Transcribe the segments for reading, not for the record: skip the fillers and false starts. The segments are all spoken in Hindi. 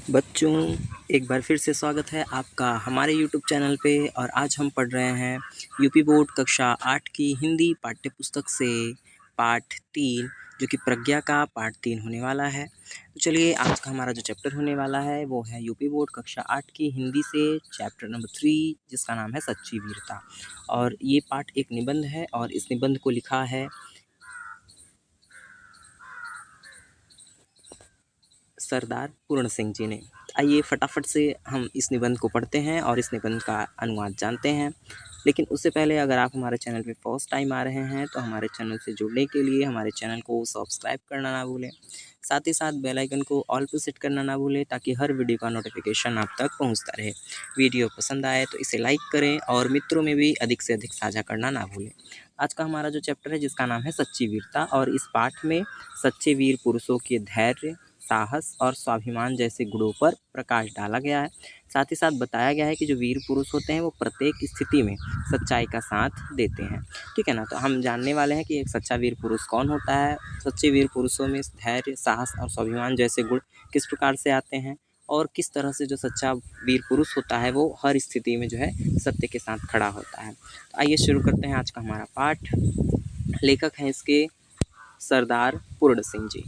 बच्चों, एक बार फिर से स्वागत है आपका हमारे यूट्यूब चैनल पे। और आज हम पढ़ रहे हैं यूपी बोर्ड कक्षा 8 की हिंदी पाठ्य पुस्तक से पाठ 3, जो कि प्रज्ञा का पाठ 3 होने वाला है। तो चलिए, आज का हमारा जो चैप्टर होने वाला है वो है यूपी बोर्ड कक्षा 8 की हिंदी से चैप्टर नंबर 3, जिसका नाम है सच्ची वीरता। और ये पाठ एक निबंध है और इस निबंध को लिखा है सरदार पूर्ण सिंह जी ने। आइए फटाफट से हम इस निबंध को पढ़ते हैं और इस निबंध का अनुवाद जानते हैं। लेकिन उससे पहले अगर आप हमारे चैनल पे फर्स्ट टाइम आ रहे हैं तो हमारे चैनल से जुड़ने के लिए हमारे चैनल को सब्सक्राइब करना ना भूलें। साथ ही साथ बेल आइकन को ऑल पे सेट करना ना भूलें, ताकि हर वीडियो का नोटिफिकेशन आप तक पहुंचता रहे। वीडियो पसंद आए तो इसे लाइक करें और मित्रों में भी अधिक से अधिक साझा करना ना भूलें। आज का हमारा जो चैप्टर है जिसका नाम है सच्ची वीरता, और इस पाठ में सच्चे वीर पुरुषों के धैर्य, साहस और स्वाभिमान जैसे गुणों पर प्रकाश डाला गया है। साथ ही साथ बताया गया है कि जो वीर पुरुष होते हैं वो प्रत्येक स्थिति में सच्चाई का साथ देते हैं। ठीक है ना। तो हम जानने वाले हैं कि एक सच्चा वीर पुरुष कौन होता है, सच्चे वीर पुरुषों में धैर्य, साहस और स्वाभिमान जैसे गुण किस प्रकार से आते हैं, और किस तरह से जो सच्चा वीर पुरुष होता है वो हर स्थिति में जो है सत्य के साथ खड़ा होता है। तो आइए शुरू करते हैं आज का हमारा पाठ। लेखक हैं इसके सरदार पूर्ण सिंह जी।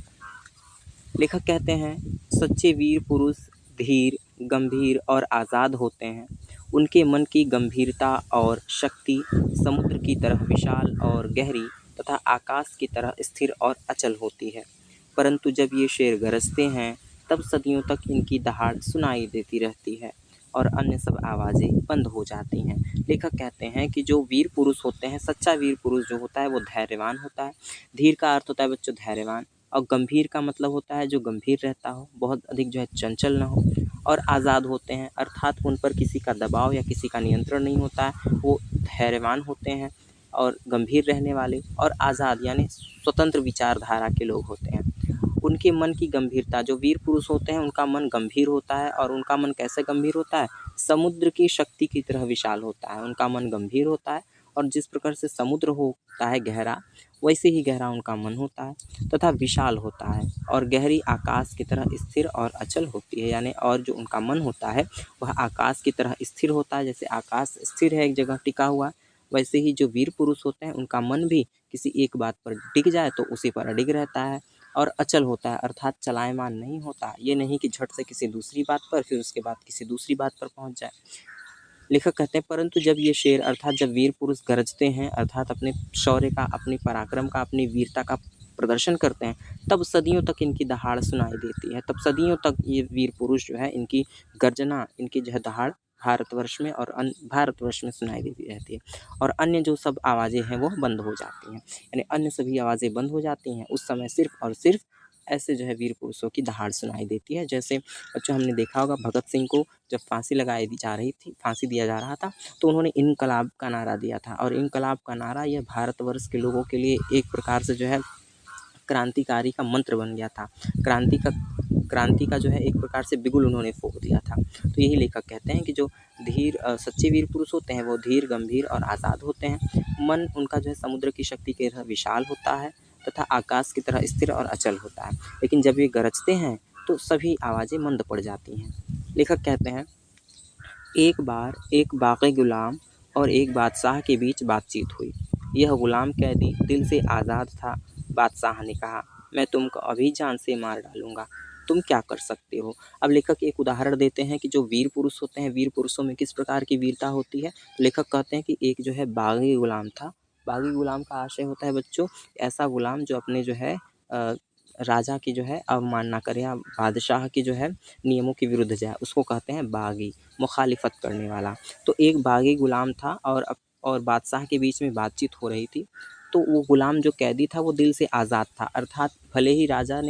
लेखक कहते हैं, सच्चे वीर पुरुष धीर, गंभीर और आज़ाद होते हैं। उनके मन की गंभीरता और शक्ति समुद्र की तरह विशाल और गहरी तथा आकाश की तरह स्थिर और अचल होती है। परंतु जब ये शेर गरजते हैं तब सदियों तक इनकी दहाड़ सुनाई देती रहती है और अन्य सब आवाज़ें बंद हो जाती हैं। लेखक कहते हैं कि जो वीर पुरुष होते हैं, सच्चा वीर पुरुष जो होता है वो धैर्यवान होता है। धीर का अर्थ होता है बच्चों धैर्यवान, और गंभीर का मतलब होता है जो गंभीर रहता हो, बहुत अधिक जो है चंचल ना हो। और आज़ाद होते हैं अर्थात उन पर किसी का दबाव या किसी का नियंत्रण नहीं होता है, वो धैर्यवान होते हैं और गंभीर रहने वाले, और आज़ाद यानी स्वतंत्र विचारधारा के लोग होते हैं। उनके मन की गंभीरता, जो वीर पुरुष होते हैं उनका मन गंभीर होता है, और उनका मन कैसे गंभीर होता है, समुद्र की शक्ति की तरह विशाल होता है। उनका मन गंभीर होता है, और जिस प्रकार से समुद्र होता है गहरा, वैसे ही गहरा उनका मन होता है तथा विशाल होता है, और गहरी आकाश की तरह स्थिर और अचल होती है। यानी और जो उनका मन होता है वह आकाश की तरह स्थिर होता है। जैसे आकाश स्थिर है एक जगह टिका हुआ, वैसे ही जो वीर पुरुष होते हैं उनका मन भी किसी एक बात पर टिक जाए तो उसी पर अडिग रहता है, और अचल होता है अर्थात चलायमान नहीं होता। ये नहीं कि झट से किसी दूसरी बात पर, फिर उसके बाद किसी दूसरी बात पर पहुंच जाए। लेखक कहते हैं, परंतु जब ये शेर अर्थात जब वीर पुरुष गरजते हैं, अर्थात अपने शौर्य का, अपनी पराक्रम का, अपनी वीरता का प्रदर्शन करते हैं, तब सदियों तक इनकी दहाड़ सुनाई देती है। तब सदियों तक ये वीर पुरुष जो है इनकी गर्जना, इनकी जो है दहाड़ भारतवर्ष में और भारतवर्ष में सुनाई देती रहती है, और अन्य जो सब आवाज़ें हैं वो बंद हो जाती हैं। यानी अन्य सभी आवाज़ें बंद हो जाती हैं। उस समय सिर्फ और सिर्फ ऐसे जो है वीर पुरुषों की दहाड़ सुनाई देती है। जैसे बच्चों हमने देखा होगा, भगत सिंह को जब फांसी लगाई दी जा रही थी, फांसी दिया जा रहा था, तो उन्होंने इनकलाब का नारा दिया था, और इनकलाब का नारा यह भारतवर्ष के लोगों के लिए एक प्रकार से जो है क्रांतिकारी का मंत्र बन गया था। क्रांति का जो है एक प्रकार से बिगुल उन्होंने फूँक दिया था। तो यही लेखक कहते हैं कि जो सच्चे वीर पुरुष होते हैं वो धीर, गंभीर और आज़ाद होते हैं। मन उनका जो है समुद्र की शक्ति की तरह विशाल होता है तथा आकाश की तरह स्थिर और अचल होता है। लेकिन जब ये गरजते हैं तो सभी आवाज़ें मंद पड़ जाती हैं। लेखक कहते हैं, एक बार एक बाग़ी गुलाम और एक बादशाह के बीच बातचीत हुई। यह गुलाम कैदी दिल से आज़ाद था। बादशाह ने कहा, मैं तुमको अभी जान से मार डालूंगा, तुम क्या कर सकते हो। अब लेखक एक उदाहरण देते हैं कि जो वीर पुरुष होते हैं, वीर पुरुषों में किस प्रकार की वीरता होती है। लेखक कहते हैं कि एक जो है बाग़ी गुलाम था। बाग़ी गुलाम का आशय होता है बच्चों ऐसा गुलाम जो अपने जो है राजा की जो है अवमानना करे, या बादशाह की जो है नियमों के विरुद्ध जाए, उसको कहते हैं बागी, मुखालिफत करने वाला। तो एक बागी गुलाम था, और बादशाह के बीच में बातचीत हो रही थी। तो वो गुलाम जो कैदी था वो दिल से आज़ाद था, अर्थात भले ही राजा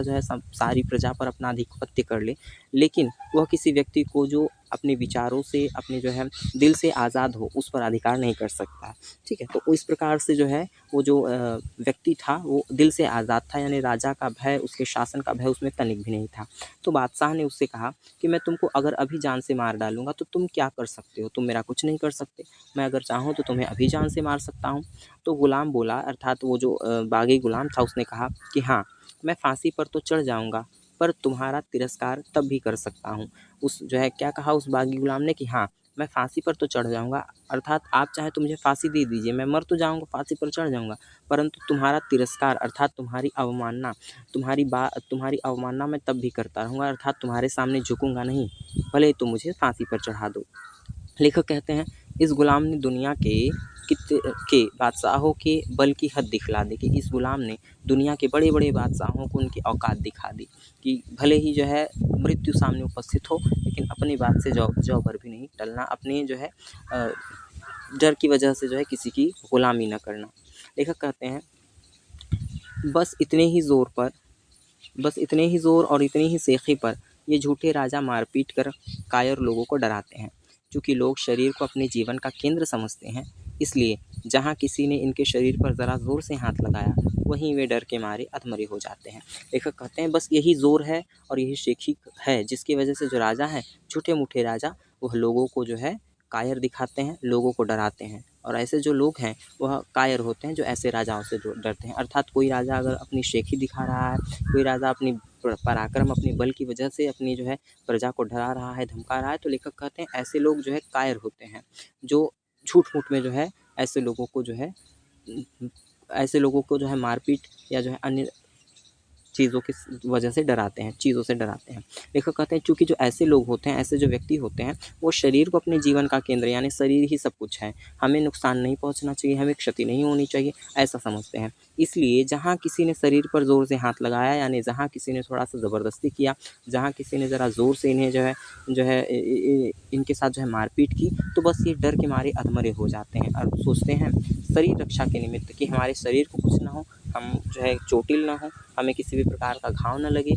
जो है सारी प्रजा पर अपना आधिपत्य कर ले, लेकिन वह किसी व्यक्ति को जो अपने विचारों से, अपने जो है दिल से आज़ाद हो, उस पर अधिकार नहीं कर सकता। ठीक है। तो इस प्रकार से जो है वो जो व्यक्ति था वो दिल से आज़ाद था, यानी राजा का भय, उसके शासन का भय उसमें तनिक भी नहीं था। तो बादशाह ने उससे कहा कि मैं तुमको अगर अभी जान से मार डालूंगा तो तुम क्या कर सकते हो, तुम मेरा कुछ नहीं कर सकते। मैं अगर चाहूँ तो तुम्हें अभी जान से मार सकता हूँ। तो गुलाम बोला, अर्थात वो जो बागी गुलाम था, उसने कहा कि हाँ, मैं फांसी पर तो चढ़ जाऊँगा, पर तुम्हारा तिरस्कार तब भी कर सकता हूँ। उस जो है क्या कहा उस बागी गुलाम ने कि हाँ, मैं फांसी पर तो चढ़ जाऊँगा, अर्थात आप चाहे तो मुझे फांसी दे दीजिए, मैं मर तो जाऊँगा, फांसी पर चढ़ जाऊँगा, परंतु तुम्हारा तिरस्कार अर्थात तुम्हारी अवमानना मैं तब भी करता रहूँगा, अर्थात तुम्हारे सामने झुकूँगा नहीं, भले ही तुम मुझे फांसी पर चढ़ा दो। लेखक कहते हैं इस गुलाम ने दुनिया के बादशाहों के बल की हद दिखला दी, कि इस गुलाम ने दुनिया के बड़े बड़े बादशाहों को उनकी औकात दिखा दी कि भले ही जो है मृत्यु सामने उपस्थित हो, लेकिन अपनी बात से जौ भर भी नहीं टलना, अपने जो है डर की वजह से जो है किसी की गुलामी न करना। लेखक कहते हैं बस इतने ही ज़ोर और इतनी ही सेखी पर ये झूठे राजा मारपीट कर कायर लोगों को डराते हैं। चूँकि लोग शरीर को अपने जीवन का केंद्र समझते हैं, इसलिए जहाँ किसी ने इनके शरीर पर ज़रा ज़ोर से हाथ लगाया, वहीं वे डर के मारे अधमरे हो जाते हैं। लेखक कहते हैं बस यही ज़ोर है और यही शेखी है जिसकी वजह से जो राजा हैं, झूठे-मूठे राजा, वह लोगों को जो है कायर दिखाते हैं, लोगों को डराते हैं, और ऐसे जो लोग हैं वह कायर होते हैं जो ऐसे राजाओं से डरते हैं। अर्थात कोई राजा अगर अपनी शेखी दिखा रहा है, कोई राजा अपनी पराक्रम, अपने बल की वजह से अपनी जो है प्रजा को डरा रहा है, धमका रहा है, तो लेखक कहते हैं ऐसे लोग जो है कायर होते हैं, जो झूठ-मूठ में जो है ऐसे लोगों को जो है मारपीट या जो है अन्य चीज़ों की वजह से डराते हैं, चीज़ों से डराते हैं। लेखक कहते हैं चूँकि जो ऐसे लोग होते हैं, ऐसे जो व्यक्ति होते हैं, वो शरीर को अपने जीवन का केंद्र यानी शरीर ही सब कुछ है, हमें नुकसान नहीं पहुँचना चाहिए, हमें क्षति नहीं होनी चाहिए, ऐसा समझते हैं। इसलिए जहाँ किसी ने शरीर पर ज़ोर से हाथ लगाया, यानी जहाँ किसी ने थोड़ा-सा ज़बरदस्ती किया, जहाँ किसी ने ज़रा ज़ोर से इन्हें जो है इनके साथ जो है मारपीट की, तो बस ये डर के मारे अधमरे हो जाते हैं और सोचते हैं शरीर रक्षा के निमित्त कि हमारे शरीर को कुछ ना हो, हम जो है चोटिल ना हो, हमें किसी भी प्रकार का घाव न लगे।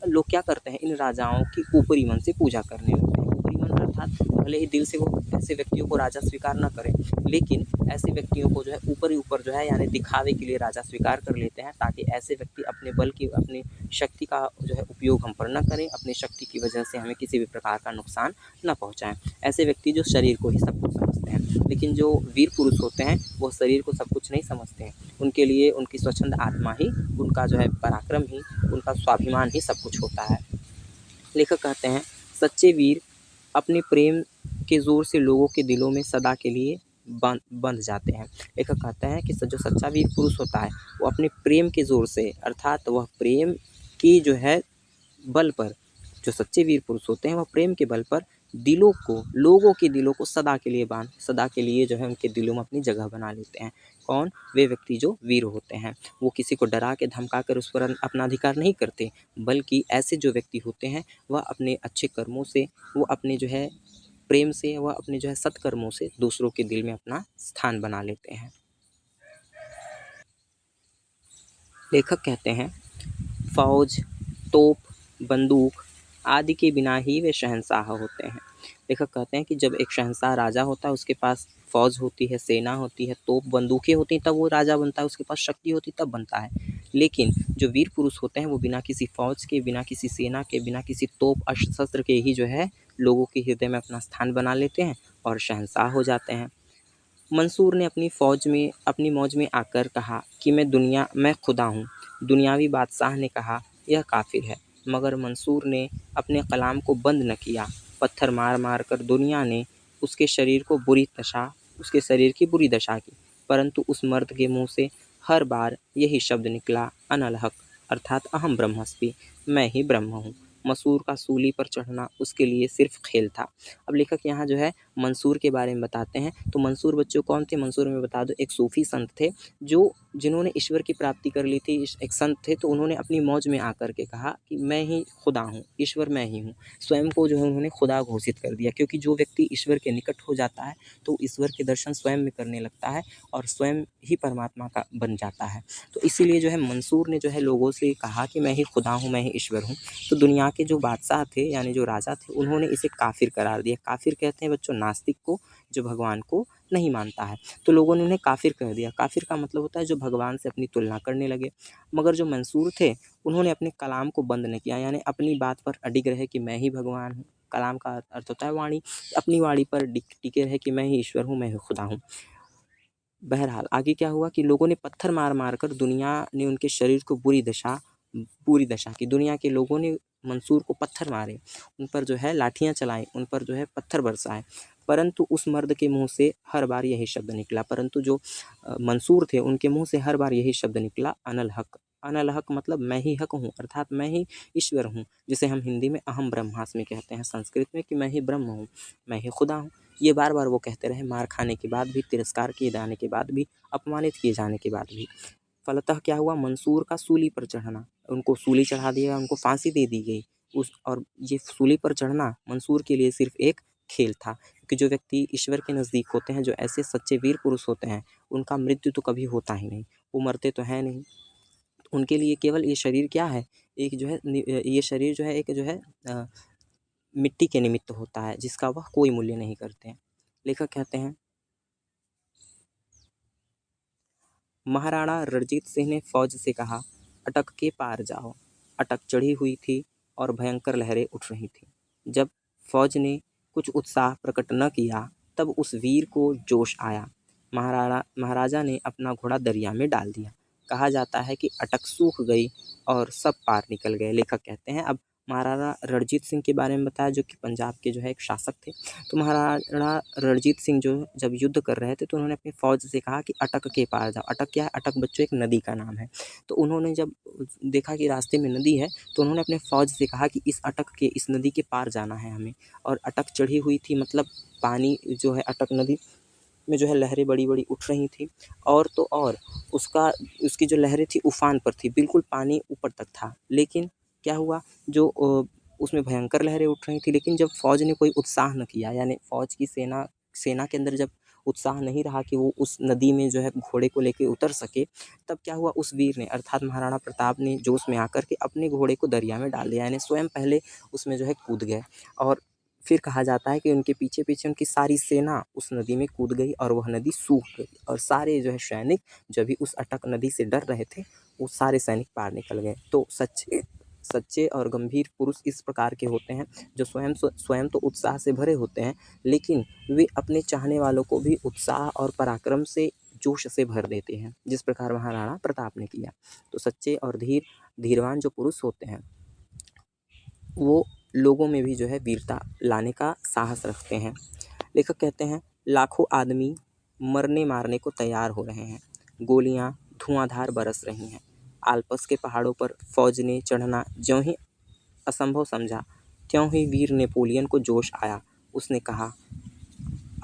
लोग क्या करते हैं, इन राजाओं की ऊपरी मन से पूजा करने लगते हैं। ऊपरी मन अर्थात भले ही दिल से वो ऐसे व्यक्तियों को राजा स्वीकार न करें, लेकिन ऐसे व्यक्तियों को जो है ऊपर ही ऊपर जो है यानी दिखावे के लिए राजा स्वीकार कर लेते हैं, ताकि ऐसे व्यक्ति अपने बल की, अपनी शक्ति का जो है उपयोग हम पर न करें, अपनी शक्ति की वजह से हमें किसी भी प्रकार का नुकसान न पहुँचाएँ। ऐसे व्यक्ति जो शरीर को ही सब कुछ समझते हैं, लेकिन जो वीर पुरुष होते हैं वो शरीर को सब कुछ नहीं समझते हैं। उनके लिए उनकी स्वच्छंद आत्मा ही, उनका जो है पराक्रम ही, उनका स्वाभिमान ही सब कुछ होता है। लेखक कहते हैं सच्चे वीर अपने प्रेम के ज़ोर से लोगों के दिलों में सदा के लिए बंध जाते हैं। लेखक कहते हैं कि जो सच्चा वीर पुरुष होता है वो अपने प्रेम के ज़ोर से, अर्थात वह प्रेम की जो है बल पर, जो सच्चे वीर पुरुष होते हैं वह प्रेम के बल पर लोगों के दिलों को सदा के लिए जो है उनके दिलों में अपनी जगह बना लेते हैं। कौन? वे व्यक्ति जो वीर होते हैं। वो किसी को डरा के धमका कर उस पर अपना अधिकार नहीं करते, बल्कि ऐसे जो व्यक्ति होते हैं वह अपने अच्छे कर्मों से, वो अपने जो है प्रेम से, वह अपने जो है सत्कर्मों से दूसरों के दिल में अपना स्थान बना लेते हैं। लेखक कहते हैं फौज, तोप, बंदूक आदि के बिना ही वे शहंशाह होते हैं। लेखक कहते हैं कि जब एक शहंशाह राजा होता है, उसके पास फौज होती है, सेना होती है, तोप बंदूकें होती हैं, तब वो राजा बनता है, उसके पास शक्ति होती है तब बनता है। लेकिन जो वीर पुरुष होते हैं वो बिना किसी फौज के, बिना किसी सेना के, बिना किसी तोप अस्त्र शस्त्र के ही जो है लोगों के हृदय में अपना स्थान बना लेते हैं और शहंशाह हो जाते हैं। मंसूर ने अपनी मौज में आकर कहा कि मैं खुदा हूँ। दुनियावी बादशाह ने कहा यह काफिर है, मगर मंसूर ने अपने कलाम को बंद न किया। पत्थर मार मार कर दुनिया ने उसके शरीर की बुरी दशा की, परंतु उस मर्द के मुंह से हर बार यही शब्द निकला, अनल हक, अर्थात अहम ब्रह्मस्मि, मैं ही ब्रह्म हूँ। मसूर का सूली पर चढ़ना उसके लिए सिर्फ खेल था। अब लेखक यहाँ जो है मंसूर के बारे में बताते हैं। तो मंसूर बच्चों कौन थे? मंसूर में बता दो एक सूफ़ी संत थे, जिन्होंने ईश्वर की प्राप्ति कर ली थी। एक संत थे, तो उन्होंने अपनी मौज में आकर के कहा कि मैं ही खुदा हूँ, ईश्वर मैं ही हूँ। स्वयं को जो है उन्होंने खुदा घोषित कर दिया, क्योंकि जो व्यक्ति ईश्वर के निकट हो जाता है तो ईश्वर के दर्शन स्वयं में करने लगता है और स्वयं ही परमात्मा का बन जाता है। तो इसीलिए जो है मंसूर ने जो है लोगों से कहा कि मैं ही खुदा हूँ, मैं ही ईश्वर हूँ। तो दुनिया के जो बादशाह थे, यानी जो राजा थे, उन्होंने इसे काफिर करार दिया। काफिर कहते हैं बच्चों नास्तिक को, जो भगवान को नहीं मानता है। तो लोगों ने उन्हें काफिर कह दिया। काफिर का मतलब होता है जो भगवान से अपनी तुलना करने लगे। मगर जो मंसूर थे उन्होंने अपने कलाम को बंद नहीं किया, यानी अपनी बात पर अडिग रहे कि मैं ही भगवान हूँ। कलाम का अर्थ होता है वाणी, अपनी वाणी पर टिके रहे कि मैं ही ईश्वर हूँ, मैं ही खुदा हूँ। बहरहाल आगे क्या हुआ कि लोगों ने पत्थर मार मार कर, दुनिया ने उनके शरीर को बुरी दशा बुरी दशा की। दुनिया के लोगों ने मंसूर को पत्थर मारे, उन पर जो है लाठियाँ चलाई, उन पर जो है पत्थर बरसाए, परंतु उस मर्द के मुँह से हर बार यही शब्द निकला, परंतु जो मंसूर थे उनके मुँह से हर बार यही शब्द निकला, अनल हक। अनल हक मतलब मैं ही हक हूँ, अर्थात मैं ही ईश्वर हूँ, जिसे हम हिंदी में अहम ब्रह्मास्मि कहते हैं, संस्कृत में कि मैं ही ब्रह्म हूँ, मैं ही खुदा हूँ। ये बार बार वो कहते रहे, मार खाने के बाद भी, तिरस्कार किए जाने के बाद भी, अपमानित किए जाने के बाद भी। फलतः क्या हुआ, मंसूर का सूली पर चढ़ना, उनको सूली चढ़ा दिया, उनको फांसी दे दी गई। और ये सूली पर चढ़ना मंसूर के लिए सिर्फ एक खेल था, क्योंकि जो व्यक्ति ईश्वर के नज़दीक होते हैं, जो ऐसे सच्चे वीर पुरुष होते हैं, उनका मृत्यु तो कभी होता ही नहीं, वो मरते तो हैं नहीं। उनके लिए केवल ये शरीर क्या है, एक जो है ये शरीर जो है एक जो है मिट्टी के निमित्त होता है, जिसका वह कोई मूल्य नहीं करते हैं। लेखक कहते हैं, महाराणा रणजीत सिंह ने फौज से कहा, अटक के पार जाओ। अटक चढ़ी हुई थी और भयंकर लहरें उठ रही थीं। जब फौज ने कुछ उत्साह प्रकट न किया, तब उस वीर को जोश आया। महाराजा ने अपना घोड़ा दरिया में डाल दिया। कहा जाता है कि अटक सूख गई और सब पार निकल गए। लेखक कहते हैं, अब महाराणा रणजीत सिंह के बारे में बताया, जो कि पंजाब के जो है एक शासक थे। तो महाराणा रणजीत सिंह जो जब युद्ध कर रहे थे, तो उन्होंने अपनी फ़ौज से कहा कि अटक के पार जाओ। अटक क्या है? अटक बच्चों एक नदी का नाम है। तो उन्होंने जब देखा कि रास्ते में नदी है, तो उन्होंने अपने फ़ौज से कहा कि इस नदी के पार जाना है हमें। और अटक चढ़ी हुई थी, मतलब पानी जो है अटक नदी में जो है लहरें बड़ी-बड़ी उठ रही थी, और तो और उसकी जो लहरें थी उफ़ान पर थी, बिल्कुल पानी ऊपर तक था। लेकिन क्या हुआ, जो उसमें भयंकर लहरें उठ रही थी, लेकिन जब फ़ौज ने कोई उत्साह न किया, यानी फ़ौज की सेना के अंदर जब उत्साह नहीं रहा कि वो उस नदी में जो है घोड़े को लेके उतर सके, तब क्या हुआ, उस वीर ने अर्थात महाराणा प्रताप ने जोश में आकर के अपने घोड़े को दरिया में डाल दिया, यानी स्वयं पहले उसमें जो है कूद गए। और फिर कहा जाता है कि उनके पीछे-पीछे उनकी सारी सेना उस नदी में कूद गई और वह नदी सूख गई, और सारे जो है सैनिक जो भी उस अटक नदी से डर रहे थे, वो सारे सैनिक पार निकल गए। तो सच्चे और गंभीर पुरुष इस प्रकार के होते हैं, जो स्वयं तो उत्साह से भरे होते हैं, लेकिन वे अपने चाहने वालों को भी उत्साह और पराक्रम से, जोश से भर देते हैं, जिस प्रकार महाराणा प्रताप ने किया। तो सच्चे और धीरवान जो पुरुष होते हैं, वो लोगों में भी जो है वीरता लाने का साहस रखते हैं। लेखक कहते हैं, लाखों आदमी मरने मारने को तैयार हो रहे हैं, गोलियां धुआंधार बरस रही हैं। आल्प्स के पहाड़ों पर फौज ने चढ़ना ज्यों ही असंभव समझा, त्यों ही वीर नेपोलियन को जोश आया। उसने कहा,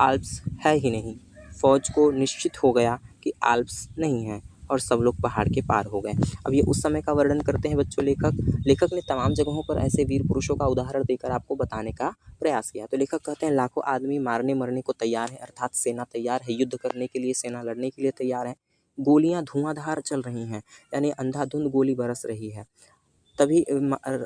आल्प्स है ही नहीं। फौज को निश्चित हो गया कि आल्प्स नहीं है, और सब लोग पहाड़ के पार हो गए। अब ये उस समय का वर्णन करते हैं बच्चों लेखक ने तमाम जगहों पर ऐसे वीर पुरुषों का उदाहरण देकर आपको बताने का प्रयास किया। तो लेखक कहते हैं, लाखों आदमी मारने मरने को तैयार है, अर्थात सेना तैयार है, युद्ध करने के लिए सेना लड़ने के लिए तैयार है। गोलियां धुआंधार चल रही हैं, यानी अंधाधुंध गोली बरस रही है। तभी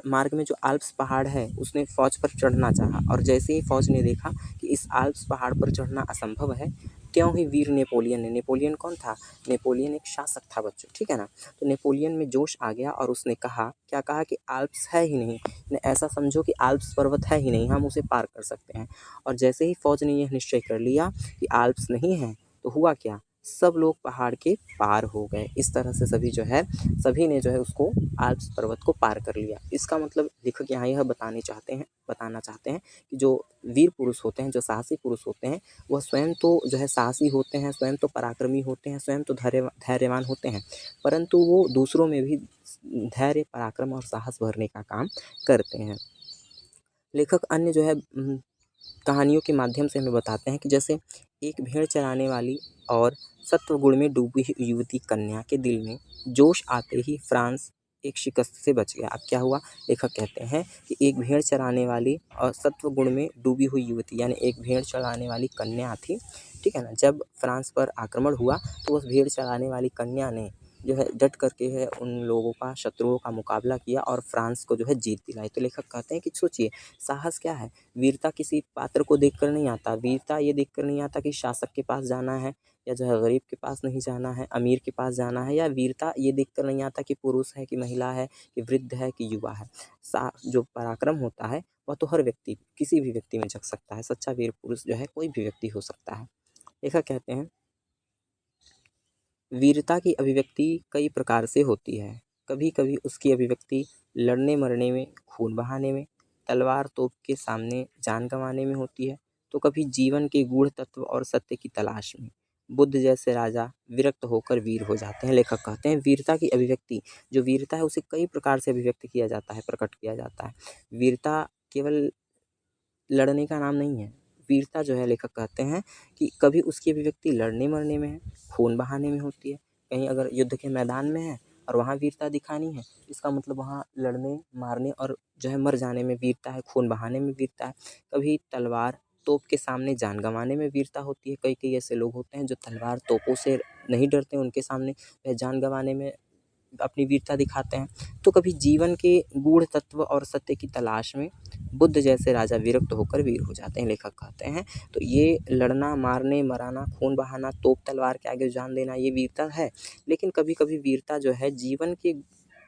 मार्ग में जो आल्प्स पहाड़ है, उसने फ़ौज पर चढ़ना चाहा, और जैसे ही फ़ौज ने देखा कि इस आल्प्स पहाड़ पर चढ़ना असंभव है, त्यों ही वीर नेपोलियन कौन था? नेपोलियन एक शासक था बच्चों, ठीक है ना? तो नेपोलियन में जोश आ गया और उसने कहा, क्या कहा कि आल्प्स है ही नहीं, ऐसा समझो कि आल्प्स पर्वत है ही नहीं, हम उसे पार कर सकते हैं। और जैसे ही फ़ौज ने यह निश्चय कर लिया कि आल्प्स नहीं है, तो हुआ क्या, सब लोग पहाड़ के पार हो गए। इस तरह से सभी ने जो है उसको आल्प्स पर्वत को पार कर लिया। इसका मतलब लेखक यहाँ यह बताना चाहते हैं कि जो वीर पुरुष होते हैं, जो साहसी पुरुष होते हैं, वह स्वयं तो जो है साहसी होते हैं, स्वयं तो पराक्रमी होते हैं, स्वयं तो धैर्यवान होते हैं, परंतु वो दूसरों में भी धैर्य, पराक्रम और साहस भरने का काम करते हैं। लेखक अन्य जो है कहानियों के माध्यम से हमें बताते हैं कि जैसे एक भेड़ चराने वाली और सत्वगुण में डूबी युवती कन्या के दिल में जोश आते ही फ्रांस एक शिकस्त से बच गया। अब क्या हुआ, लेखक कहते हैं कि एक भेड़ चराने वाली और सत्वगुण में डूबी हुई युवती, यानी एक भेड़ चराने वाली कन्या थी, ठीक है ना? जब फ्रांस पर आक्रमण हुआ, तो उस भेड़ चराने वाली कन्या ने जो है डट करके है उन लोगों का, शत्रुओं का मुकाबला किया और फ्रांस को जो है जीत दिलाई। तो लेखक कहते हैं कि सोचिए, साहस क्या है? वीरता किसी पात्र को देखकर नहीं आता, वीरता ये देखकर नहीं आता कि शासक के पास जाना है, या जो है गरीब के पास नहीं जाना है, अमीर के पास जाना है, या वीरता ये देखकर नहीं आता कि पुरुष है कि महिला है, कि वृद्ध है कि युवा है। जो पराक्रम होता है, वह तो हर व्यक्ति, किसी भी व्यक्ति में झलक सकता है। सच्चा वीर पुरुष जो है कोई भी व्यक्ति हो सकता है। लेखक कहते हैं, वीरता की अभिव्यक्ति कई प्रकार से होती है। कभी कभी उसकी अभिव्यक्ति लड़ने मरने में, खून बहाने में, तलवार तोप के सामने जान गंवाने में होती है, तो कभी जीवन के गूढ़ तत्व और सत्य की तलाश में। बुद्ध जैसे राजा विरक्त होकर वीर हो जाते हैं। लेखक कहते हैं वीरता की अभिव्यक्ति, जो वीरता है उसे कई प्रकार से अभिव्यक्त किया जाता है, प्रकट किया जाता है। वीरता केवल लड़ने का नाम नहीं है। वीरता जो है, लेखक कहते हैं कि कभी उसकी अभिव्यक्ति लड़ने मरने में है, खून बहाने में होती है। कहीं अगर युद्ध के मैदान में है और वहाँ वीरता दिखानी है, इसका मतलब वहाँ लड़ने मारने और जो है मर जाने में वीरता है, खून बहाने में वीरता है। कभी तलवार तोप के सामने जान गंवाने में वीरता होती है। कई कई ऐसे लोग होते हैं जो तलवार तोपों से नहीं डरते, उनके सामने वह जान गंवाने में अपनी वीरता दिखाते हैं। तो कभी जीवन के गूढ़ तत्व और सत्य की तलाश में बुद्ध जैसे राजा विरक्त होकर वीर हो जाते हैं, लेखक कहते हैं। तो ये लड़ना, मारने, मराना, खून बहाना, तोप तलवार के आगे जान देना, ये वीरता है। लेकिन कभी कभी वीरता जो है जीवन के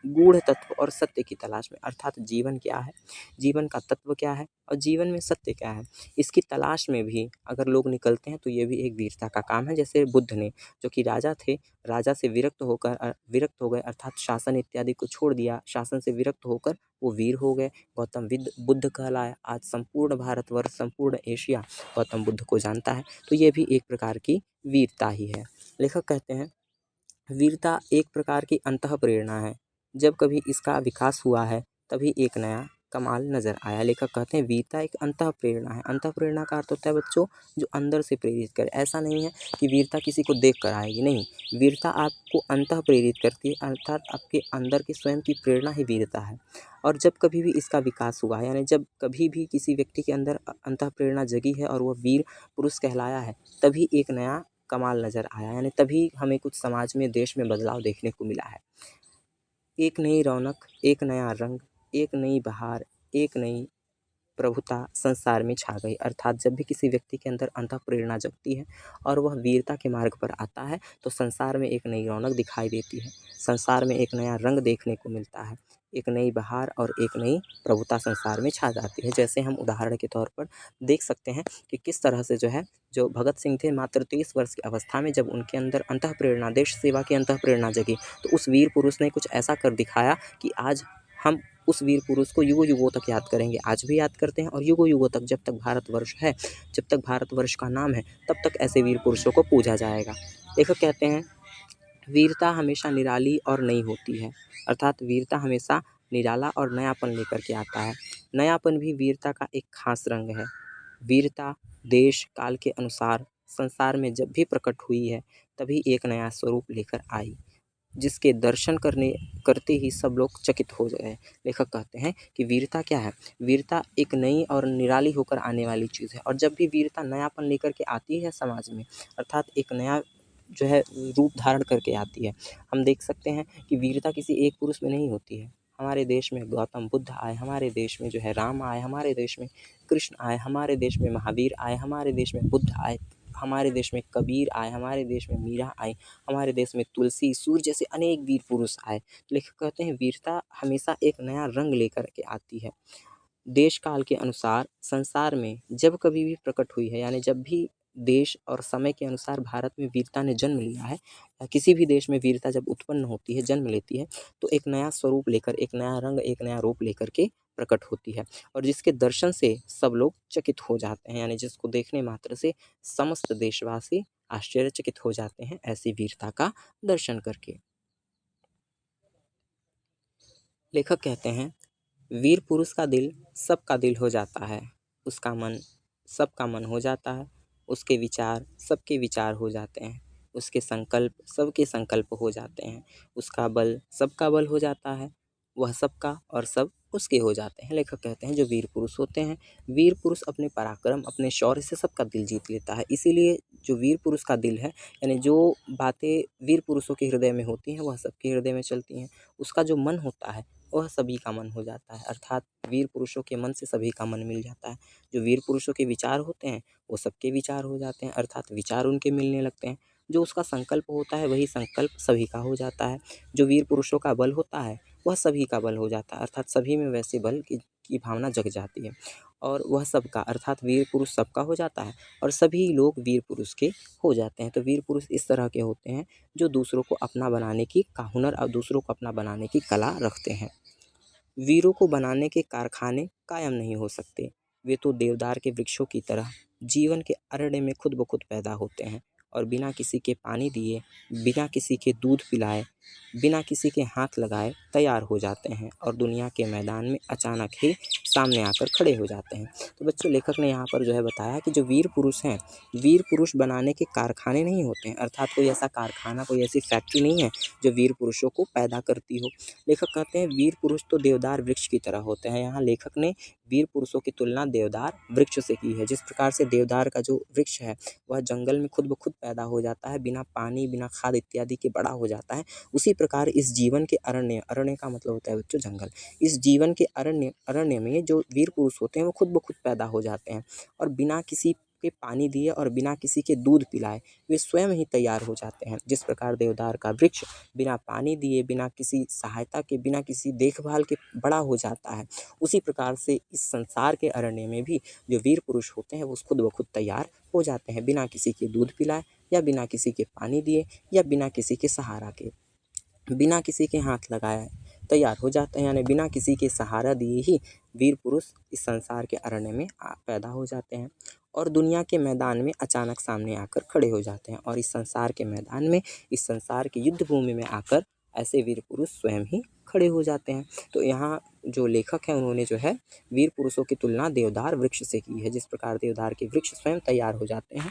गूढ़ तत्व और सत्य की तलाश में, अर्थात जीवन क्या है, जीवन का तत्व क्या है और जीवन में सत्य क्या है, इसकी तलाश में भी अगर लोग निकलते हैं तो ये भी एक वीरता का काम है। जैसे बुद्ध ने, जो कि राजा थे, राजा से विरक्त हो गए, अर्थात शासन इत्यादि को छोड़ दिया, शासन से विरक्त होकर वो वीर हो गए। गौतम बुद्ध कहलाया। आज संपूर्ण भारतवर्ष, संपूर्ण एशिया गौतम बुद्ध को जानता है। तो ये भी एक प्रकार की वीरता ही है। लेखक कहते हैं वीरता एक प्रकार की अंतः प्रेरणा है। जब कभी इसका विकास हुआ है तभी एक नया कमाल नजर आया। लेखक कहते हैं वीरता एक अंतः प्रेरणा है। अंतः प्रेरणा का अर्थ होता है बच्चों जो अंदर से प्रेरित करे। ऐसा नहीं है कि वीरता किसी को देख कर आएगी, नहीं, वीरता आपको अंतः प्रेरित करती है, अर्थात आपके अंदर की स्वयं की प्रेरणा ही वीरता है। और जब कभी भी इसका विकास हुआ है, यानी जब कभी भी किसी व्यक्ति के अंदर अंतः प्रेरणा जगी है और वह वीर पुरुष कहलाया है, तभी एक नया कमाल नज़र आया, यानी तभी हमें कुछ समाज में, देश में बदलाव देखने को मिला है। एक नई रौनक, एक नया रंग, एक नई बहार, एक नई प्रभुता संसार में छा गई। अर्थात जब भी किसी व्यक्ति के अंदर अंतः प्रेरणा जगती है और वह वीरता के मार्ग पर आता है तो संसार में एक नई रौनक दिखाई देती है, संसार में एक नया रंग देखने को मिलता है, एक नई बहार और एक नई प्रभुता संसार में छा जाती है। जैसे हम उदाहरण के तौर पर देख सकते हैं कि किस तरह से जो भगत सिंह थे, मात्र 30 वर्ष की अवस्था में जब उनके अंदर अंतः प्रेरणा, देश सेवा की अंतः प्रेरणा जगी, तो उस वीर पुरुष ने कुछ ऐसा कर दिखाया कि आज हम उस वीर पुरुष को युगों युगों तक याद करेंगे। आज भी याद करते हैं और युगों युगों तक, जब तक भारतवर्ष है, जब तक भारतवर्ष का नाम है, तब तक ऐसे वीर पुरुषों को पूजा जाएगा। लेखक कहते हैं वीरता हमेशा निराली और नई होती है, अर्थात वीरता हमेशा निराला और नयापन लेकर के आता है। नयापन भी वीरता का एक खास रंग है। वीरता देश काल के अनुसार संसार में जब भी प्रकट हुई है तभी एक नया स्वरूप लेकर आई, जिसके दर्शन करते ही सब लोग चकित हो गए। लेखक कहते हैं कि वीरता क्या है, वीरता एक नई और निराली होकर आने वाली चीज़ है। और जब भी वीरता नयापन लेकर के आती है समाज में, अर्थात एक नया जो है रूप धारण करके आती है। हम देख सकते हैं कि वीरता किसी एक पुरुष में नहीं होती है। हमारे देश में गौतम बुद्ध आए, हमारे देश में जो है राम आए, हमारे देश में कृष्ण आए, हमारे देश में महावीर आए, हमारे देश में बुद्ध आए, हमारे देश में कबीर आए, हमारे देश में मीरा आई, हमारे देश में तुलसी, सूर्य जैसे अनेक वीर पुरुष आए। लेखक कहते हैं वीरता हमेशा एक नया रंग लेकर के आती है। देश काल के अनुसार संसार में जब कभी भी प्रकट हुई है, यानी जब भी देश और समय के अनुसार भारत में वीरता ने जन्म लिया है, या किसी भी देश में वीरता जब उत्पन्न होती है, जन्म लेती है, तो एक नया स्वरूप लेकर, एक नया रंग, एक नया रूप लेकर के प्रकट होती है और जिसके दर्शन से सब लोग चकित हो जाते हैं, यानी जिसको देखने मात्र से समस्त देशवासी आश्चर्यचकित हो जाते हैं ऐसी वीरता का दर्शन करके। लेखक कहते हैं वीर पुरुष का दिल सबका दिल हो जाता है, उसका मन सबका मन हो जाता है, उसके विचार सबके विचार हो जाते हैं, उसके संकल्प सबके संकल्प हो जाते हैं, उसका बल सबका बल हो जाता है, वह सबका और सब उसके हो जाते हैं। लेखक कहते हैं जो वीर पुरुष होते हैं, वीर पुरुष अपने पराक्रम, अपने शौर्य से सबका दिल जीत लेता है। इसीलिए जो वीर पुरुष का दिल है, यानी जो बातें वीर पुरुषों के हृदय में होती हैं वह सबके हृदय में चलती हैं। उसका जो मन होता है वह सभी का मन हो जाता है, अर्थात वीर पुरुषों के मन से सभी का मन मिल जाता है। जो वीर पुरुषों के विचार होते हैं वो सबके विचार हो जाते हैं, अर्थात विचार उनके मिलने लगते हैं। जो उसका संकल्प होता है वही संकल्प सभी का हो जाता है। जो वीर पुरुषों का बल होता है वह सभी का बल हो जाता है, अर्थात सभी में वैसे बल की भावना जग जाती है। और वह सबका अर्थात वीर पुरुष सबका हो जाता है और सभी लोग वीर पुरुष के हो जाते हैं। तो वीर पुरुष इस तरह के होते हैं जो दूसरों को अपना बनाने की का हुनर और दूसरों को अपना बनाने की कला रखते हैं। वीरों को बनाने के कारखाने कायम नहीं हो सकते। वे तो देवदार के वृक्षों की तरह जीवन के अरण्य में खुद ब खुद पैदा होते हैं और बिना किसी के पानी दिए, बिना किसी के दूध पिलाए, बिना किसी के हाथ लगाए तैयार हो जाते हैं और दुनिया के मैदान में अचानक ही सामने आकर खड़े हो जाते हैं। तो बच्चों, लेखक ने यहाँ पर जो है बताया कि जो वीर पुरुष हैं, वीर पुरुष बनाने के कारखाने नहीं होते हैं, अर्थात कोई ऐसा कारखाना, कोई ऐसी फैक्ट्री नहीं है जो वीर पुरुषों को पैदा करती हो। लेखक कहते हैं वीर पुरुष तो देवदार वृक्ष की तरह होते हैं। यहाँ लेखक ने वीर पुरुषों की तुलना देवदार वृक्ष से की है। जिस प्रकार से देवदार का जो वृक्ष है वह जंगल में खुद ब खुद पैदा हो जाता है, बिना पानी, बिना खाद इत्यादि के बड़ा हो जाता है, उसी प्रकार इस जीवन के अरण्य, अरण्य का मतलब होता है बच्चों जंगल, इस जीवन के अरण्य में जो वीर पुरुष होते हैं वो खुद ब खुद पैदा हो जाते हैं और बिना किसी के पानी दिए और बिना किसी के दूध पिलाए वे स्वयं ही तैयार हो जाते हैं। जिस प्रकार देवदार का वृक्ष बिना पानी दिए, बिना किसी सहायता के, बिना किसी देखभाल के बड़ा हो जाता है, उसी प्रकार से इस संसार के अरण्य में भी जो वीर पुरुष होते हैं वो खुद ब खुद तैयार हो जाते हैं, बिना किसी के दूध पिलाए या बिना किसी के पानी दिए या बिना किसी के सहारा के, बिना किसी के हाथ लगाए तैयार हो जाते हैं। यानी बिना किसी के सहारा दिए ही वीर पुरुष इस संसार के अरण्य में पैदा हो जाते हैं और दुनिया के मैदान में अचानक सामने आकर खड़े हो जाते हैं और इस संसार के मैदान में, इस संसार की युद्ध भूमि में आकर ऐसे वीर पुरुष स्वयं ही खड़े हो जाते हैं। तो यहाँ जो लेखक हैं उन्होंने जो है वीर पुरुषों की तुलना देवदार वृक्ष से की है। जिस प्रकार देवदार के वृक्ष स्वयं तैयार हो जाते हैं,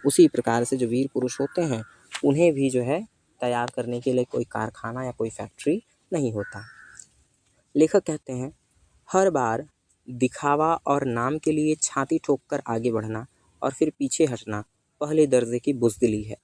उसी प्रकार से जो वीर पुरुष होते हैं उन्हें भी जो है तैयार करने के लिए कोई कारखाना या कोई फैक्ट्री नहीं होता। लेखक कहते हैं, हर बार दिखावा और नाम के लिए छाती ठोककर आगे बढ़ना और फिर पीछे हटना पहले दर्जे की बुज़दिली है।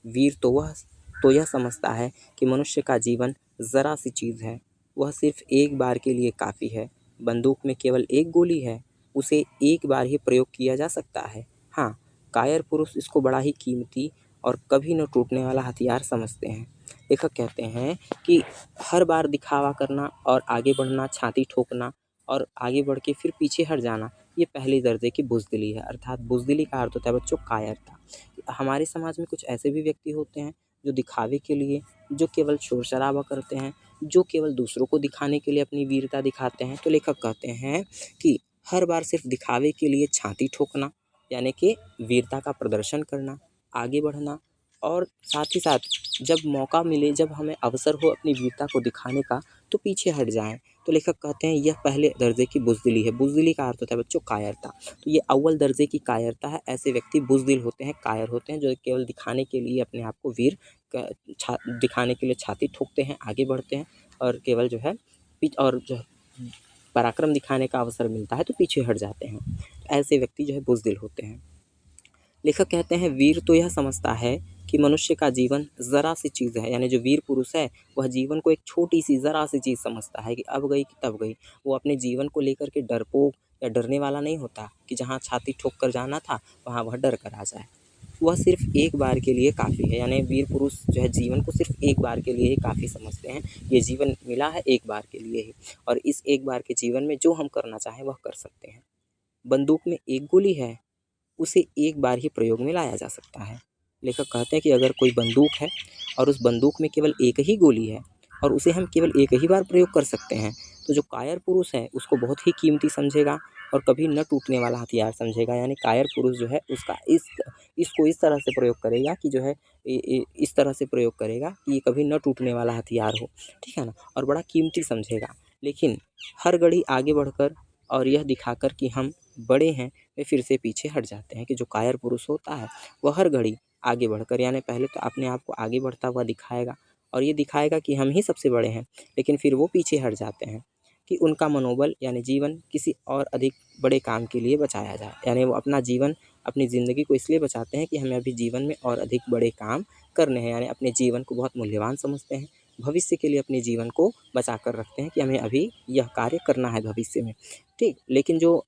वीर तो यह समझता है कि मनुष्य का जीवन ज़रा सी चीज़ है, वह सिर्फ एक बार के लिए काफ़ी है। बंदूक में केवल एक गोली है, उसे एक बार ही प्रयोग किया जा सकता है। हाँ, कायर पुरुष इसको बड़ा ही कीमती और कभी न टूटने वाला हथियार समझते हैं। लेखक कहते हैं कि हर बार दिखावा करना और आगे बढ़ना, छाती ठोकना और आगे बढ़ के फिर पीछे हट जाना, ये पहले दर्जे की बुज़दिली है। अर्थात बुज़दिली का अर्थ होता है बच्चों कायरता। हमारे समाज में कुछ ऐसे भी व्यक्ति होते हैं जो दिखावे के लिए, जो केवल शोर शराबा करते हैं, जो केवल दूसरों को दिखाने के लिए अपनी वीरता दिखाते हैं। तो लेखक कहते हैं कि हर बार सिर्फ दिखावे के लिए छाती ठोकना, यानी कि वीरता का प्रदर्शन करना, आगे बढ़ना और साथ ही साथ जब मौका मिले, जब हमें अवसर हो अपनी वीरता को दिखाने का, तो पीछे हट जाएं। तो लेखक कहते हैं यह पहले दर्जे की बुज़दिली है। बुज़दिली का अर्थ होता है बच्चों कायरता। तो ये अव्वल दर्जे की कायरता है। ऐसे व्यक्ति बुज़दिल होते हैं, कायर होते हैं, जो केवल दिखाने के लिए अपने आप को वीर दिखाने के लिए छाती ठोकते हैं, आगे बढ़ते हैं और केवल जो है और जो पराक्रम दिखाने का अवसर मिलता है तो पीछे हट जाते हैं। ऐसे व्यक्ति जो है बुज़दिल होते हैं। लेखक कहते हैं वीर तो यह समझता है कि मनुष्य का जीवन ज़रा सी चीज़ है। यानी जो वीर पुरुष है वह जीवन को एक छोटी सी ज़रा सी चीज़ समझता है कि अब गई कि तब गई। वो अपने जीवन को लेकर के डरपोक या डरने वाला नहीं होता कि जहाँ छाती ठोक कर जाना था वहाँ वह डर कर आ जाए। वह सिर्फ एक बार के लिए काफ़ी है। यानी वीर पुरुष जो है जीवन को सिर्फ एक बार के लिए ही काफ़ी समझते हैं। ये जीवन मिला है एक बार के लिए ही और इस एक बार के जीवन में जो हम करना चाहें वह कर सकते हैं। बंदूक में एक गोली है, उसे एक बार ही प्रयोग में लाया जा सकता है। लेखक कहते हैं कि अगर कोई बंदूक है और उस बंदूक में केवल एक ही गोली है और उसे हम केवल एक ही बार प्रयोग कर सकते हैं, तो जो कायर पुरुष है उसको बहुत ही कीमती समझेगा और कभी न टूटने वाला हथियार समझेगा। यानी कायर पुरुष जो है उसका इसको इस तरह से प्रयोग करेगा कि जो है इस तरह से प्रयोग करेगा कि ये कभी न टूटने वाला हथियार हो, ठीक है ना, और बड़ा कीमती समझेगा। लेकिन हर घड़ी आगे बढ़कर और यह दिखाकर कि हम बड़े हैं, वे फिर से पीछे हट जाते हैं। कि जो कायर पुरुष होता है वह हर घड़ी आगे बढ़कर, यानी पहले तो अपने आप को आगे बढ़ता हुआ दिखाएगा और ये दिखाएगा कि हम ही सबसे बड़े हैं, लेकिन फिर वो पीछे हट जाते हैं कि उनका मनोबल यानी जीवन किसी और अधिक बड़े काम के लिए बचाया जाए। यानी वो अपना जीवन, अपनी ज़िंदगी को इसलिए बचाते हैं कि हमें अभी जीवन में और अधिक बड़े काम करने हैं। यानी अपने जीवन को बहुत मूल्यवान समझते हैं, भविष्य के लिए अपने जीवन को बचा कर रखते हैं कि हमें अभी यह कार्य करना है भविष्य में, ठीक। लेकिन जो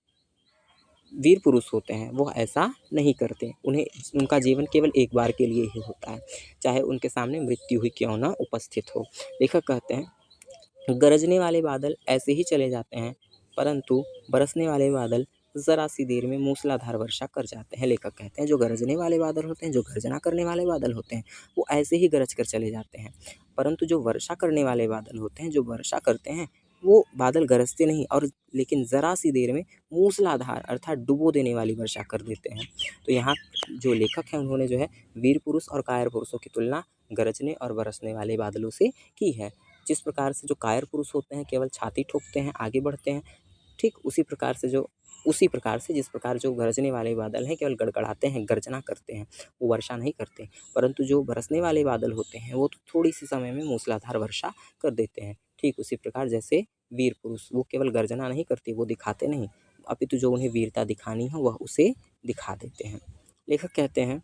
वीर पुरुष होते हैं वो ऐसा नहीं करते। उन्हें उनका जीवन केवल एक बार के लिए ही होता है, चाहे उनके सामने मृत्यु ही क्यों ना उपस्थित हो। लेखक कहते हैं गरजने वाले बादल ऐसे ही चले जाते हैं, परंतु बरसने वाले बादल ज़रा सी देर में मूसलाधार वर्षा कर जाते हैं। लेखक कहते हैं जो गरजने वाले बादल होते हैं, जो गर्जना करने वाले बादल होते हैं, वो ऐसे ही गरज कर चले जाते हैं, परंतु जो वर्षा करने वाले बादल होते हैं, जो वर्षा करते हैं, वो बादल गरजते नहीं और लेकिन ज़रा सी देर में मूसलाधार अर्थात डुबो देने वाली वर्षा कर देते हैं। तो यहाँ जो लेखक हैं उन्होंने जो है वीर पुरुष और कायर पुरुषों की तुलना गरजने और बरसने वाले बादलों से की है। जिस प्रकार से जो कायर पुरुष होते हैं केवल छाती ठोकते हैं, आगे बढ़ते हैं, ठीक उसी प्रकार से जिस प्रकार जो गरजने वाले बादल हैं केवल गड़गड़ाते हैं, गर्जना करते हैं, वो वर्षा नहीं करते। परंतु जो बरसने वाले बादल होते हैं वो तो थोड़ी सी समय में मूसलाधार वर्षा कर देते हैं। ठीक उसी प्रकार जैसे वीर पुरुष वो केवल गर्जना नहीं करते, वो दिखाते नहीं, अपितु जो उन्हें वीरता दिखानी है वह उसे दिखा देते हैं। लेखक कहते हैं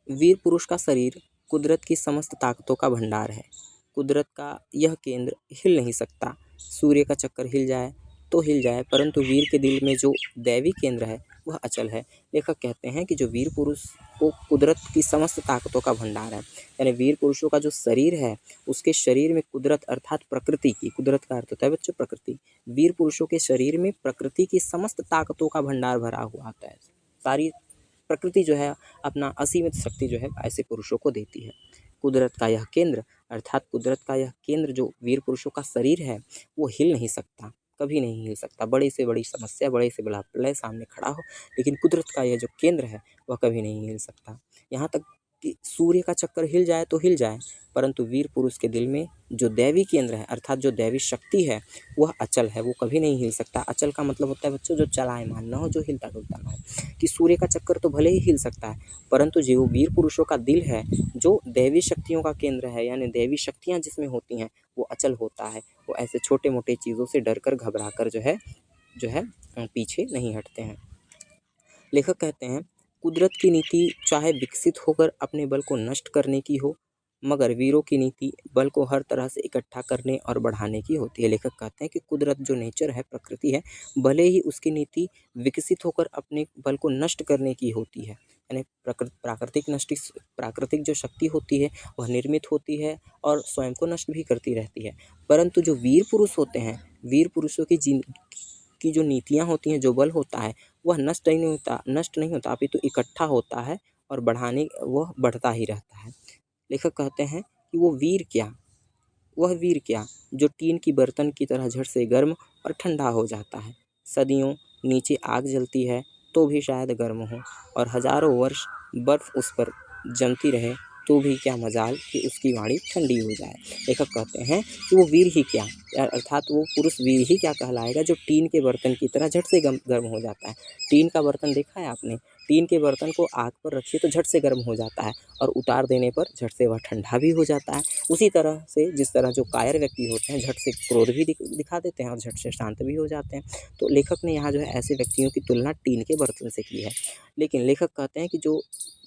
वीर पुरुष का शरीर कुदरत की समस्त ताकतों का भंडार है। कुदरत का यह केंद्र हिल नहीं सकता। सूर्य का चक्कर हिल जाए तो हिल जाए, परंतु वीर के दिल में जो दैवी केंद्र है वह अचल है। लेखक कहते हैं कि जो वीर पुरुष को कुदरत की समस्त ताकतों का भंडार है, यानी वीर पुरुषों का जो शरीर है उसके शरीर में कुदरत अर्थात प्रकृति की, कुदरत का अर्थ होता है बच्चों प्रकृति, वीर पुरुषों के शरीर में प्रकृति की समस्त ताकतों का भंडार भरा हुआ आता है। सारी प्रकृति जो है अपना असीमित शक्ति जो है ऐसे पुरुषों को देती है। कुदरत का यह केंद्र अर्थात कुदरत का यह केंद्र जो वीर पुरुषों का शरीर है वो हिल नहीं सकता, कभी नहीं हिल सकता। बड़ी से बड़ी समस्या, बड़े से बड़ा प्रलय सामने खड़ा हो, लेकिन कुदरत का यह जो केंद्र है वह कभी नहीं हिल सकता। यहाँ तक कि सूर्य का चक्कर हिल जाए तो हिल जाए, परंतु वीर पुरुष के दिल में जो दैवी केंद्र है अर्थात जो दैवी शक्ति है वह अचल है, वो कभी नहीं हिल सकता। अचल का मतलब होता है बच्चों जो चलायमान ना हो, जो हिलता डुलता ना हो। कि सूर्य का चक्कर तो भले ही हिल सकता है, परंतु जो वीर पुरुषों का दिल है, जो दैवी शक्तियों का केंद्र है, यानी दैवी शक्तियाँ जिसमें होती हैं वो अचल होता है। वो ऐसे छोटे मोटे चीज़ों से डर कर घबरा कर जो है पीछे नहीं हटते हैं। लेखक कहते हैं कुदरत की नीति चाहे विकसित होकर अपने बल को नष्ट करने की हो, मगर वीरों की नीति बल को हर तरह से इकट्ठा करने और बढ़ाने की होती है। लेखक कहते हैं कि कुदरत जो नेचर है, प्रकृति है, भले ही उसकी नीति विकसित होकर अपने बल को नष्ट करने की होती है, यानी प्राकृतिक जो शक्ति होती है वह निर्मित होती है और स्वयं को नष्ट भी करती रहती है, परंतु जो वीर पुरुष होते हैं, वीर पुरुषों की जो नीतियाँ होती हैं, जो बल होता है वह नष्ट नहीं होता अपितु इकट्ठा होता है और वह बढ़ता ही रहता है। लेखक कहते हैं कि वह वीर क्या जो टीन की बर्तन की तरह झट से गर्म और ठंडा हो जाता है। सदियों नीचे आग जलती है तो भी शायद गर्म हो, और हजारों वर्ष बर्फ उस पर जमती रहे तो भी क्या मजाल कि उसकी वाणी ठंडी हो जाए। लेखक कहते हैं कि वो वीर ही क्या, अर्थात वो पुरुष वीर ही क्या कहलाएगा जो टीन के बर्तन की तरह झट से गर्म हो जाता है। टीन का बर्तन देखा है आपने, टीन के बर्तन को आग पर रखिए तो झट से गर्म हो जाता है और उतार देने पर झट से वह ठंडा भी हो जाता है। उसी तरह से जिस तरह जो कायर व्यक्ति होते हैं झट से क्रोध भी दिखा देते हैं और झट से शांत भी हो जाते हैं। तो लेखक ने यहाँ जो है ऐसे व्यक्तियों की तुलना टीन के बर्तन से की है। लेकिन लेखक कहते हैं कि जो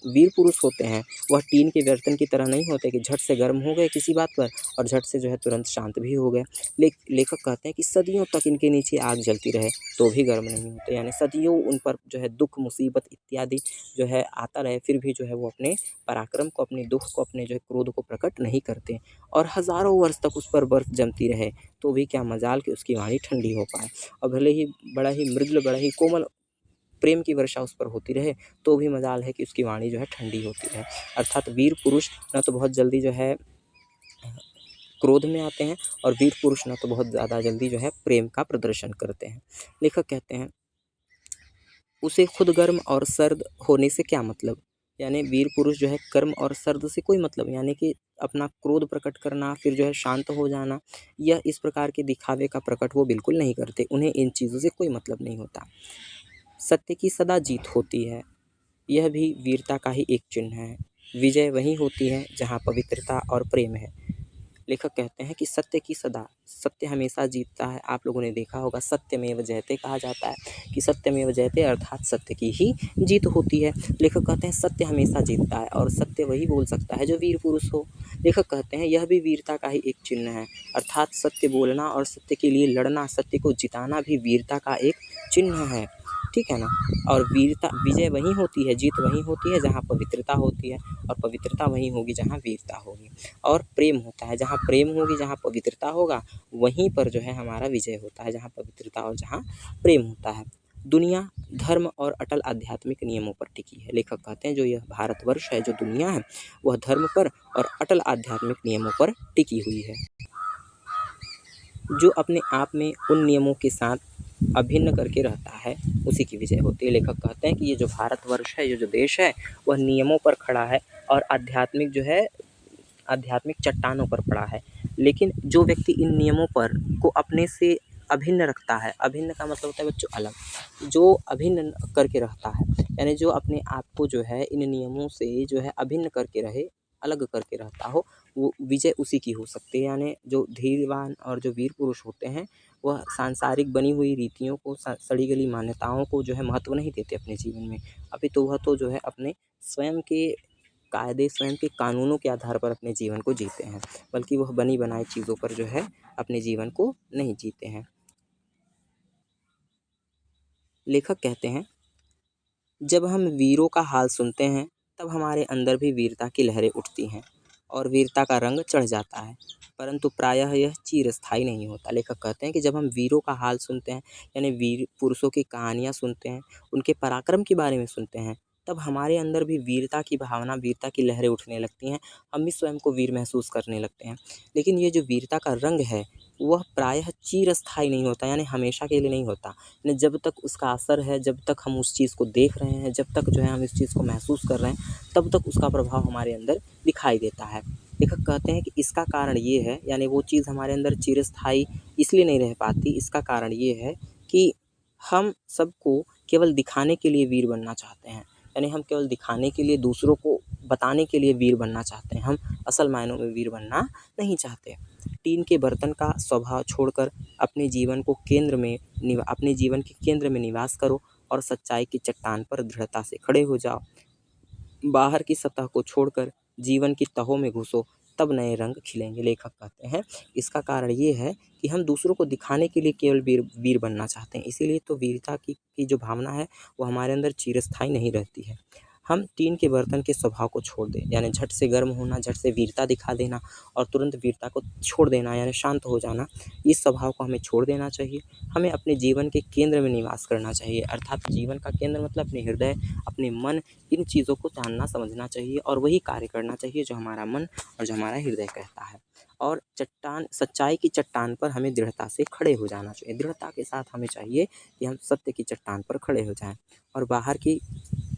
वीर पुरुष होते हैं वह टीन के बर्तन की तरह नहीं होते कि झट से गर्म हो गए किसी बात पर और झट से जो है तुरंत शांत भी हो गए। लेखक कहते हैं कि सदियों तक इनके नीचे आग जलती रहे तो भी गर्म नहीं होते, यानी सदियों उन पर जो है दुख मुसीबत इत्यादि जो है आता रहे फिर भी जो है वो अपने पराक्रम को, अपने दुख को, अपने जो है क्रोध को प्रकट नहीं करते, और हज़ारों वर्ष तक उस पर बर्फ़ जमती रहे तो भी क्या मजाल कि उसकी वाणी ठंडी हो पाए। और भले ही बड़ा ही मृदुल, बड़ा ही कोमल प्रेम की वर्षा उस पर होती रहे तो भी मजाल है कि उसकी वाणी जो है ठंडी होती रहे। अर्थात वीर पुरुष न तो बहुत जल्दी जो है क्रोध में आते हैं और वीर पुरुष न तो बहुत ज़्यादा जल्दी जो है प्रेम का प्रदर्शन करते हैं। लेखक कहते हैं उसे खुद गर्म और सर्द होने से क्या मतलब, यानी वीर पुरुष जो है गर्म और सर्द से कोई मतलब, यानी कि अपना क्रोध प्रकट करना फिर जो है शांत हो जाना, यह इस प्रकार के दिखावे का प्रकट वो बिल्कुल नहीं करते, उन्हें इन चीज़ों से कोई मतलब नहीं होता। सत्य की सदा जीत होती है, यह भी वीरता का ही एक चिन्ह है। विजय वहीं होती है जहाँ पवित्रता और प्रेम है। लेखक कहते हैं कि सत्य हमेशा जीतता है। आप लोगों ने देखा होगा सत्यमेव जयते कहा जाता है कि सत्यमेव जयते अर्थात सत्य की ही जीत होती है। लेखक कहते हैं सत्य हमेशा जीतता है और सत्य वही बोल सकता है जो वीर पुरुष हो। लेखक कहते हैं यह भी वीरता का ही एक चिन्ह है, अर्थात सत्य बोलना और सत्य के लिए लड़ना, सत्य को जिताना भी वीरता का एक चिन्ह है, ठीक है ना। और विजय वहीं होती है, जीत वहीं होती है जहाँ पवित्रता होती है, और पवित्रता वहीं होगी जहाँ वीरता होगी। और प्रेम होता है, जहाँ प्रेम होगी, जहाँ पवित्रता होगा, वहीं पर जो है हमारा विजय होता है, जहाँ पवित्रता और जहाँ प्रेम होता है। दुनिया धर्म और अटल आध्यात्मिक नियमों पर टिकी है। लेखक कहते हैं जो यह भारतवर्ष है, जो दुनिया है, वह धर्म पर और अटल आध्यात्मिक नियमों पर टिकी हुई है, जो अपने आप में उन नियमों के साथ अभिन्न करके रहता है, उसी की विजय होती है। लेखक कहते हैं कि ये जो भारतवर्ष है, ये जो देश है, वह नियमों पर खड़ा है और आध्यात्मिक जो है, आध्यात्मिक चट्टानों पर पड़ा है। लेकिन जो व्यक्ति इन नियमों पर को अपने से अभिन्न रखता है, अभिन्न का मतलब होता है बच्चों अलग, जो अभिन्न करके रहता है, यानी जो अपने आप को जो है इन नियमों से जो है अभिन्न करके रहे, अलग करके रहता हो, वो विजय उसी की हो सकती है। यानी जो धीरवान और जो वीर पुरुष होते हैं, वह सांसारिक बनी हुई रीतियों को, सड़ी गली मान्यताओं को जो है महत्व नहीं देते अपने जीवन में। अभी तो वह तो जो है अपने स्वयं के कायदे, स्वयं के कानूनों के आधार पर अपने जीवन को जीते हैं, बल्कि वह बनी बनाई चीज़ों पर जो है अपने जीवन को नहीं जीते हैं। लेखक कहते हैं, जब हम वीरों का हाल सुनते हैं, तब हमारे अंदर भी वीरता की लहरें उठती हैं और वीरता का रंग चढ़ जाता है, परंतु प्रायः यह चिरस्थायी नहीं होता। लेखक कहते हैं कि जब हम वीरों का हाल सुनते हैं, यानी वीर पुरुषों की कहानियाँ सुनते हैं, उनके पराक्रम के बारे में सुनते हैं, तब हमारे अंदर भी वीरता की भावना, वीरता की लहरें उठने लगती हैं, हम भी स्वयं को वीर महसूस करने लगते हैं। लेकिन ये जो वीरता का रंग है, वह प्रायः चिरस्थायी नहीं होता, यानी हमेशा के लिए नहीं होता। यानी जब तक उसका असर है, जब तक हम उस चीज़ को देख रहे हैं, जब तक जो है हम इस चीज़ को महसूस कर रहे हैं, तब तक उसका प्रभाव हमारे अंदर दिखाई देता है। लेखक कहते हैं कि इसका कारण ये है, यानी वो चीज़ हमारे अंदर चिरस्थायी इसलिए नहीं रह पाती, इसका कारण ये है कि हम सबको केवल दिखाने के लिए वीर बनना चाहते हैं। यानी हम केवल दिखाने के लिए, दूसरों को बताने के लिए वीर बनना चाहते हैं, हम असल मायनों में वीर बनना नहीं चाहते। टीन के बर्तन का स्वभाव छोड़कर अपने जीवन के केंद्र में निवास करो और सच्चाई की चट्टान पर दृढ़ता से खड़े हो जाओ। बाहर की सतह को छोड़कर जीवन की तहों में घुसो, तब नए रंग खिलेंगे। लेखक कहते हैं इसका कारण ये है कि हम दूसरों को दिखाने के लिए केवल वीर बनना चाहते हैं, इसीलिए तो वीरता की जो भावना है, वो हमारे अंदर चिरस्थायी नहीं रहती है। हम टीन के बर्तन के स्वभाव को छोड़ दें, यानी झट से गर्म होना, झट से वीरता दिखा देना और तुरंत वीरता को छोड़ देना, यानी शांत हो जाना, इस स्वभाव को हमें छोड़ देना चाहिए। हमें अपने जीवन के केंद्र में निवास करना चाहिए, अर्थात जीवन का केंद्र मतलब अपने हृदय, अपने मन, इन चीज़ों को जानना समझना चाहिए और वही कार्य करना चाहिए जो हमारा मन और जो हमारा हृदय कहता है। और सच्चाई की चट्टान पर हमें दृढ़ता से खड़े हो जाना चाहिए। दृढ़ता के साथ हमें चाहिए कि हम सत्य की चट्टान पर खड़े हो जाएं और बाहर की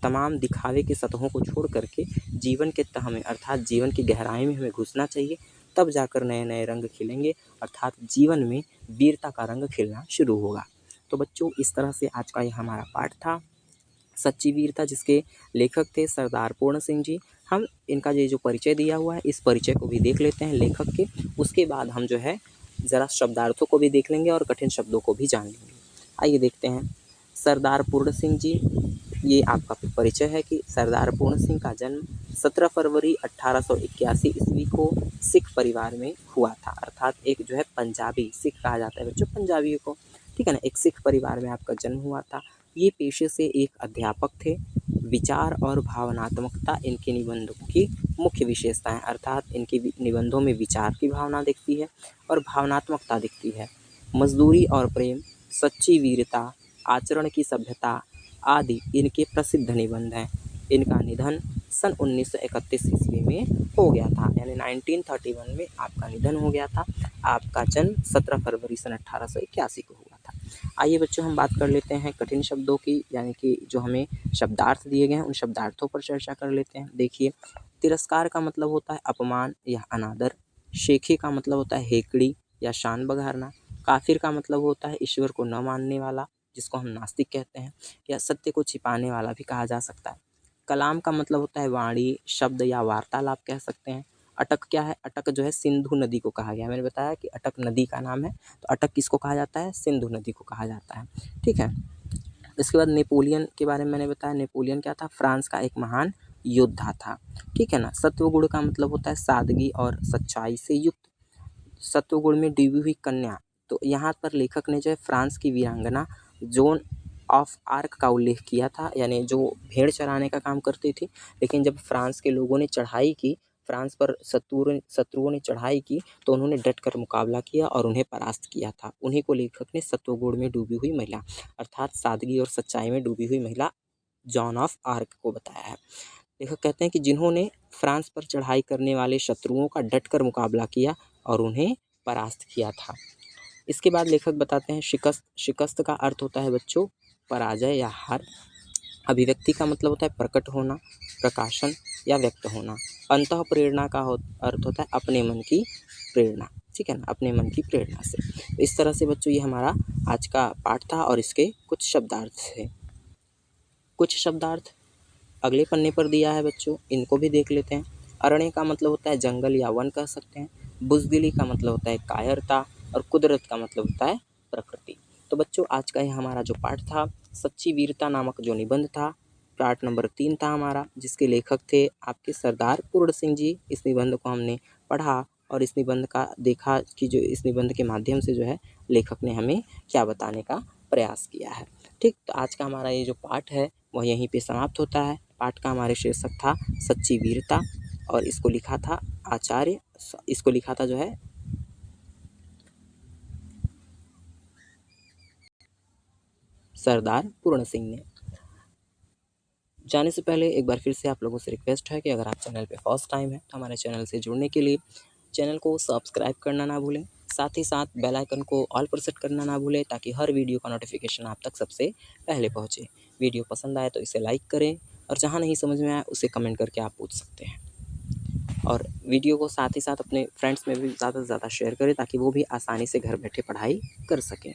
तमाम दिखावे की सतहों को छोड़ करके जीवन के तह में, अर्थात जीवन की गहराई में हमें घुसना चाहिए। तब जाकर नए नए रंग खिलेंगे, अर्थात जीवन में वीरता का रंग खिलना शुरू होगा। तो बच्चों, इस तरह से आज का यह हमारा पाठ था, सच्ची वीरता, जिसके लेखक थे सरदार पूर्ण सिंह जी। हम इनका ये जो परिचय दिया हुआ है, इस परिचय को भी देख लेते हैं लेखक के। उसके बाद हम जो है ज़रा शब्दार्थों को भी देख लेंगे और कठिन शब्दों को भी जान लेंगे। आइए देखते हैं। सरदार पूर्ण सिंह जी, ये आपका परिचय है कि सरदार पूर्ण सिंह का जन्म 17 फरवरी 1881 ईस्वी को सिख परिवार में हुआ था, अर्थात एक जो है पंजाबी, सिख कहा जाता है बच्चों पंजाबियों को, ठीक है ना। एक सिख परिवार में आपका जन्म हुआ था। ये पेशे से एक अध्यापक थे। विचार और भावनात्मकता इनके निबंधों की मुख्य विशेषताएं, अर्थात इनके निबंधों में विचार की भावना दिखती है और भावनात्मकता दिखती है। मजदूरी और प्रेम, सच्ची वीरता, आचरण की सभ्यता आदि इनके प्रसिद्ध निबंध हैं। इनका निधन सन 1931 ईस्वी में हो गया था, यानी 1931 में आपका निधन हो गया था। आपका जन्म 17 फरवरी सन 1881 को हुआ था। आइए बच्चों, हम बात कर लेते हैं कठिन शब्दों की, यानी कि जो हमें शब्दार्थ दिए गए हैं उन शब्दार्थों पर चर्चा कर लेते हैं। देखिए, तिरस्कार का मतलब होता है अपमान या अनादर। शेखी का मतलब होता है हेकड़ी या शान बघारना। काफिर का मतलब होता है ईश्वर को न मानने वाला, जिसको हम नास्तिक कहते हैं, या सत्य को छिपाने वाला भी कहा जा सकता है। कलाम का मतलब होता है वाणी, शब्द या वार्तालाप कह सकते हैं। अटक क्या है? अटक जो है सिंधु नदी को कहा गया है। मैंने बताया कि अटक नदी का नाम है, तो अटक किसको कहा जाता है? सिंधु नदी को कहा जाता है, ठीक है। इसके बाद नेपोलियन के बारे में मैंने बताया। नेपोलियन क्या था? फ्रांस का एक महान योद्धा था, ठीक है ना। सत्वगुण का मतलब होता है सादगी और सच्चाई से युक्त। सत्वगुण में डूबी हुई कन्या, तो यहाँ पर लेखक ने जो है फ्रांस की वीरांगना जोन ऑफ आर्क का उल्लेख किया था, यानी जो भेड़ चराने का काम करती थी, लेकिन जब फ्रांस के लोगों ने चढ़ाई की फ्रांस पर शत्रुओं ने चढ़ाई की तो उन्होंने डटकर मुकाबला किया और उन्हें परास्त किया था। उन्हीं को लेखक ने सत्वगुण में डूबी हुई महिला अर्थात सादगी और सच्चाई में डूबी हुई महिला जॉन ऑफ आर्क को बताया है। लेखक कहते हैं कि जिन्होंने फ्रांस पर चढ़ाई करने वाले शत्रुओं का डटकर मुकाबला किया और उन्हें परास्त किया था। इसके बाद लेखक बताते हैं शिकस्त। शिकस्त का अर्थ होता है बच्चों पराजय या हार। अभिव्यक्ति का मतलब होता है प्रकट होना, प्रकाशन या व्यक्त होना। अंतः प्रेरणा का अर्थ होता है अपने मन की प्रेरणा, ठीक है ना, अपने मन की प्रेरणा से। इस तरह से बच्चों ये हमारा आज का पाठ था और इसके कुछ शब्दार्थ थे। कुछ शब्दार्थ अगले पन्ने पर दिया है बच्चों, इनको भी देख लेते हैं। अरण्य का मतलब होता है जंगल या वन कह सकते हैं। बुज़दिली का मतलब होता है कायरता और कुदरत का मतलब होता है प्रकृति। तो बच्चों आज का यह हमारा जो पाठ था सच्ची वीरता नामक जो निबंध था, पाठ नंबर 3 था हमारा, जिसके लेखक थे आपके सरदार पूर्ण सिंह जी। इस निबंध को हमने पढ़ा और इस निबंध का देखा कि जो इस निबंध के माध्यम से जो है लेखक ने हमें क्या बताने का प्रयास किया है। ठीक, तो आज का हमारा ये जो पाठ है वह यहीं पे समाप्त होता है। पाठ का हमारे शीर्षक था सच्ची वीरता और इसको लिखा था इसको लिखा था जो है सरदार पूर्ण सिंह ने। जाने से पहले एक बार फिर से आप लोगों से रिक्वेस्ट है कि अगर आप चैनल पे फर्स्ट टाइम है तो हमारे चैनल से जुड़ने के लिए चैनल को सब्सक्राइब करना ना भूलें, साथ ही साथ बेल आइकन को ऑल पर सेट करना ना भूलें ताकि हर वीडियो का नोटिफिकेशन आप तक सबसे पहले पहुँचे। वीडियो पसंद आए तो इसे लाइक करें और जहाँ नहीं समझ में आए उसे कमेंट करके आप पूछ सकते हैं। और वीडियो को साथ ही साथ अपने फ्रेंड्स में भी ज़्यादा से ज़्यादा शेयर करें ताकि वो भी आसानी से घर बैठे पढ़ाई कर सकें।